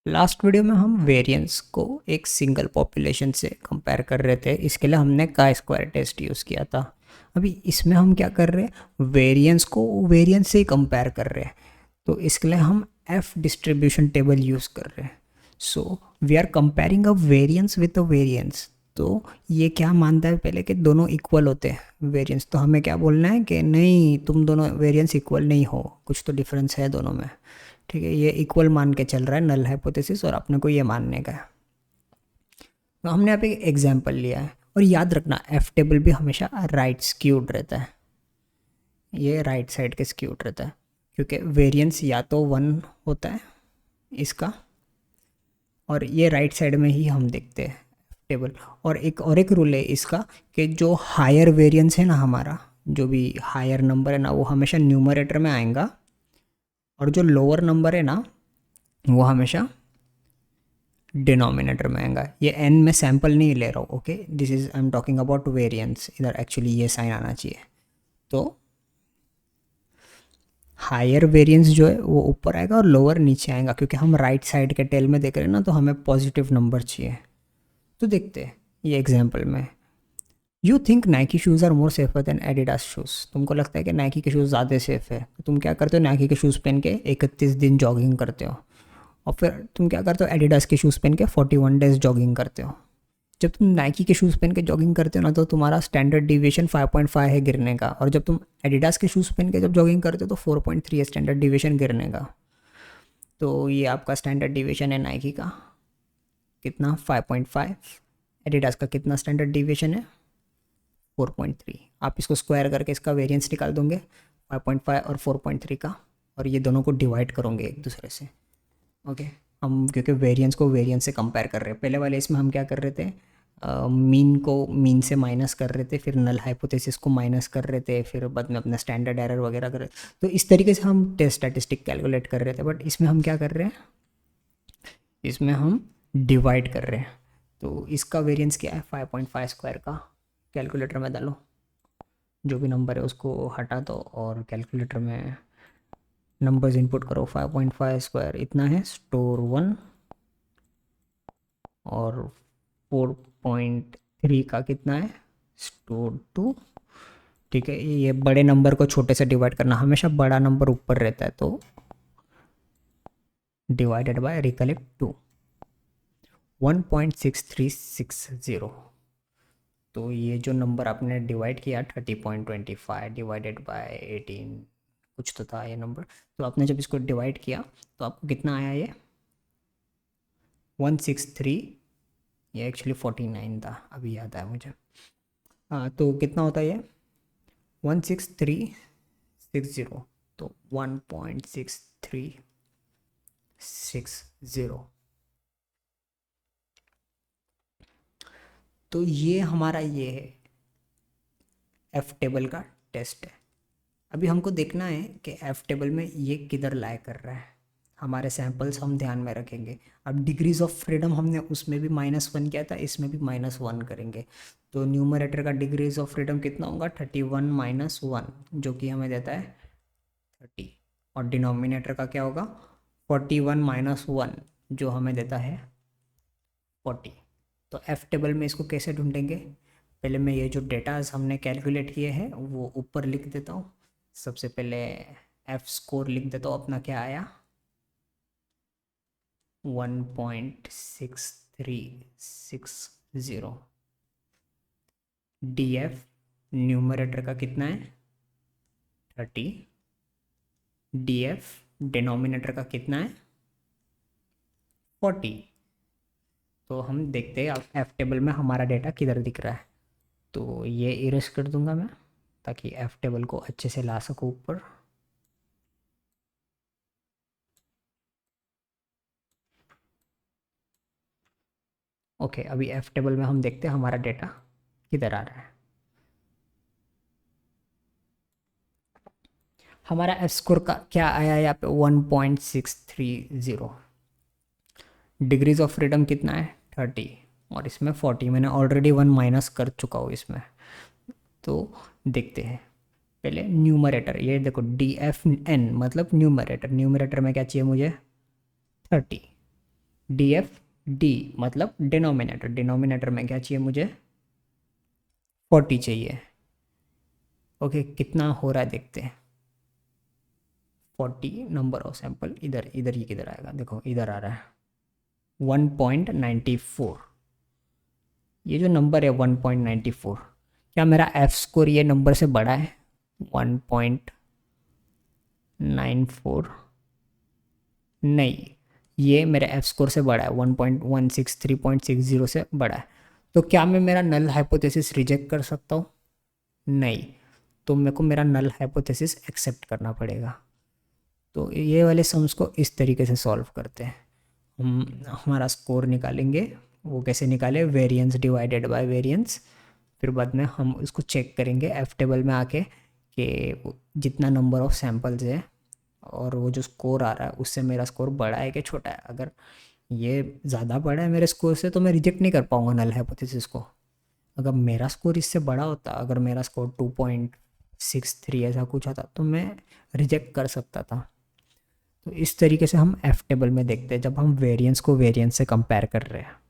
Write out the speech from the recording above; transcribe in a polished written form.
Last video में हम variance को एक सिंगल पॉपुलेशन से कंपेयर कर रहे थे। इसके लिए हमने का स्क्वायर टेस्ट यूज़ किया था। अभी इसमें हम क्या कर रहे हैं, वेरिएंस को वेरिएंस से ही कंपेयर कर रहे हैं। तो इसके लिए हम एफ डिस्ट्रीब्यूशन टेबल यूज़ कर रहे हैं। So we are comparing a variance with a variance. तो ये क्या मानता है पहले कि दोनों इक्वल होते हैं वेरिएंस। तो हमें क्या बोलना है कि नहीं, तुम दोनों वेरिएंस इक्वल नहीं हो, कुछ तो डिफरेंस है दोनों में। ठीक है, ये इक्वल मान के चल रहा है नल हाइपोथेसिस, और अपने को ये मानने का है। तो हमने यहाँ पे एक एग्जाम्पल लिया है, और याद रखना एफ टेबल भी हमेशा राइट स्क्यूड रहता है। ये राइट साइड के स्क्यूड रहता है, क्योंकि वेरिएंस या तो 1 होता है इसका, और ये राइट साइड में ही हम देखते हैं टेबल। और एक रूल है इसका कि जो हायर वेरिएंस है ना, हमारा जो भी हायर नंबर है ना, वो हमेशा न्यूमरेटर में आएगा, और जो लोअर नंबर है ना, वो हमेशा डिनोमिनेटर में आएगा। ये एन में सैम्पल नहीं ले रहा हूँ, okay, this is I am talking about variance. इधर एक्चुअली ये साइन आना चाहिए। तो हायर वेरिएंस जो है वो ऊपर आएगा और लोअर नीचे आएगा, क्योंकि हम राइट साइड के टेल में देख रहे हैं ना, तो हमें पॉजिटिव नंबर चाहिए। तो देखते हैं ये एग्जाम्पल में। You think Nike shoes are more safer than Adidas shoes. तुमको लगता है कि नाइकी के शूज़ ज़्यादा सेफ है, तो तुम क्या करते हो, नाइकी के शूज़ पहन के 31 दिन जॉगिंग करते हो, और फिर तुम क्या करते हो, एडिडास के शूज़ पहन के 41 डेज जॉगिंग करते हो। जब तुम नाइकी के शूज़ पहन के जॉगिंग करते हो ना, तो तुम्हारा स्टैंडर्ड डिविएशन 5.5 है गिरने का, और जब तुम एडिडास के शूज़ पहन के जब जॉगिंग करते हो तो 4.3 है स्टैंडर्ड डिविएशन गिरने का। तो ये आपका स्टैंडर्ड डिविएशन है नाइकी का, कितना, 5.5। एडिडास का कितना स्टैंडर्ड डिविएशन है, 4.3। आप इसको स्क्वायर करके इसका वेरिएंस निकाल दोगे 5.5 और 4.3 का, और ये दोनों को डिवाइड करोगे एक दूसरे से। ओके, हम क्योंकि वेरिएंस को वेरिएंस से कंपेयर कर रहे हैं, पहले वाले इसमें हम क्या कर रहे थे, मीन को मीन से माइनस कर रहे थे, फिर नल हाइपोथेसिस को माइनस कर रहे थे, फिर बाद में अपना स्टैंडर्ड एरर वगैरह कर रहे थे। तो इस तरीके से हम टेस्ट स्टैटिस्टिक कैलकुलेट कर रहे थे, बट इसमें हम क्या कर रहे हैं, इसमें हम डिवाइड कर रहे हैं। तो इसका वेरिएंस क्या है, 5.5 स्क्वायर का। कैलकुलेटर में डालो, जो भी नंबर है उसको हटा दो, और कैलकुलेटर में नंबर्स इनपुट करो। 5.5 स्क्वायर इतना है, स्टोर 1, और 4.3 का कितना है, स्टोर 2। ठीक है, ये बड़े नंबर को छोटे से डिवाइड करना, हमेशा बड़ा नंबर ऊपर रहता है, तो डिवाइडेड बाय रिकलेक्ट 2, 1.6360। तो ये जो नंबर आपने डिवाइड किया 30.25 डिवाइडेड बाय 18, कुछ तो था ये नंबर। तो आपने जब इसको डिवाइड किया तो आपको कितना आया, ये 163। ये एक्चुअली 49 था, अभी याद आया मुझे। हाँ, तो कितना होता है ये, 16360। तो 1.6360। तो ये हमारा ये है एफ टेबल का टेस्ट है। अभी हमको देखना है कि एफ टेबल में ये किधर लाए कर रहा है। हमारे सैंपल्स हम ध्यान में रखेंगे। अब डिग्रीज ऑफ फ्रीडम हमने उसमें भी -1 किया था, इसमें भी -1 करेंगे। तो न्यूमरेटर का डिग्रीज ऑफ फ्रीडम कितना होगा, 31 - 1, जो कि हमें देता है 30। और डिनोमिनेटर का क्या होगा, 41 - 1, जो हमें देता है 40। तो एफ टेबल में इसको कैसे ढूंढेंगे, पहले मैं ये जो डेटाज हमने कैलकुलेट किए हैं वो ऊपर लिख देता हूँ। सबसे पहले एफ स्कोर लिख देता हूँ, अपना क्या आया, 1.6360। डी एफ न्यूमरेटर का कितना है, 30। डी एफ डिनोमिनेटर का कितना है, 40। तो हम देखते हैं एफ टेबल में हमारा डेटा किधर दिख रहा है। तो ये इरेज कर दूंगा मैं, ताकि एफ टेबल को अच्छे से ला सकूँ ऊपर। ओके, अभी एफ टेबल में हम देखते हैं हमारा डेटा किधर आ रहा है। हमारा एफ स्कोर का क्या आया यहाँ पे, 1.630। डिग्रीज ऑफ फ्रीडम कितना है, 30, और इसमें 40। मैंने ऑलरेडी 1 माइनस कर चुका हूँ इसमें। तो देखते हैं पहले न्यूमरेटर, ये देखो DFN मतलब न्यूमरेटर। न्यूमरेटर में क्या चाहिए मुझे, 30। DFD मतलब डिनोमिनेटर, डिनोमिनेटर में क्या चाहिए मुझे, 40 चाहिए। ओके, कितना हो रहा है देखते हैं। 40 नंबर ऑफ सैंपल, इधर इधर, ये किधर आएगा, देखो इधर आ रहा है 1.94। ये जो नंबर है 1.94, क्या मेरा एफ स्कोर ये नंबर से बड़ा है 1.94? नहीं, ये मेरे एफ स्कोर से बड़ा है, 1.163.60 से बड़ा है। तो क्या मैं मेरा नल हाइपोथेसिस रिजेक्ट कर सकता हूँ? नहीं, तो मेरे को मेरा नल हाइपोथेसिस एक्सेप्ट करना पड़ेगा। तो ये वाले सम्स को इस तरीके से सॉल्व करते हैं। हम हमारा स्कोर निकालेंगे, वो कैसे निकाले, वेरिएंस डिवाइडेड बाय वेरिएंस। फिर बाद में हम उसको चेक करेंगे एफ टेबल में आके कि जितना नंबर ऑफ सैम्पल्स है और वो जो स्कोर आ रहा है उससे मेरा स्कोर बड़ा है कि छोटा है। अगर ये ज़्यादा बड़ा है मेरे स्कोर से तो मैं रिजेक्ट नहीं कर पाऊँगा नल हाइपोथेसिस को। अगर मेरा स्कोर इससे बड़ा होता, अगर मेरा स्कोर 2.63 ऐसा कुछ होता तो मैं रिजेक्ट कर सकता था। तो इस तरीके से हम एफ टेबल में देखते हैं जब हम वेरिएंस को वेरिएंस से कंपेयर कर रहे हैं।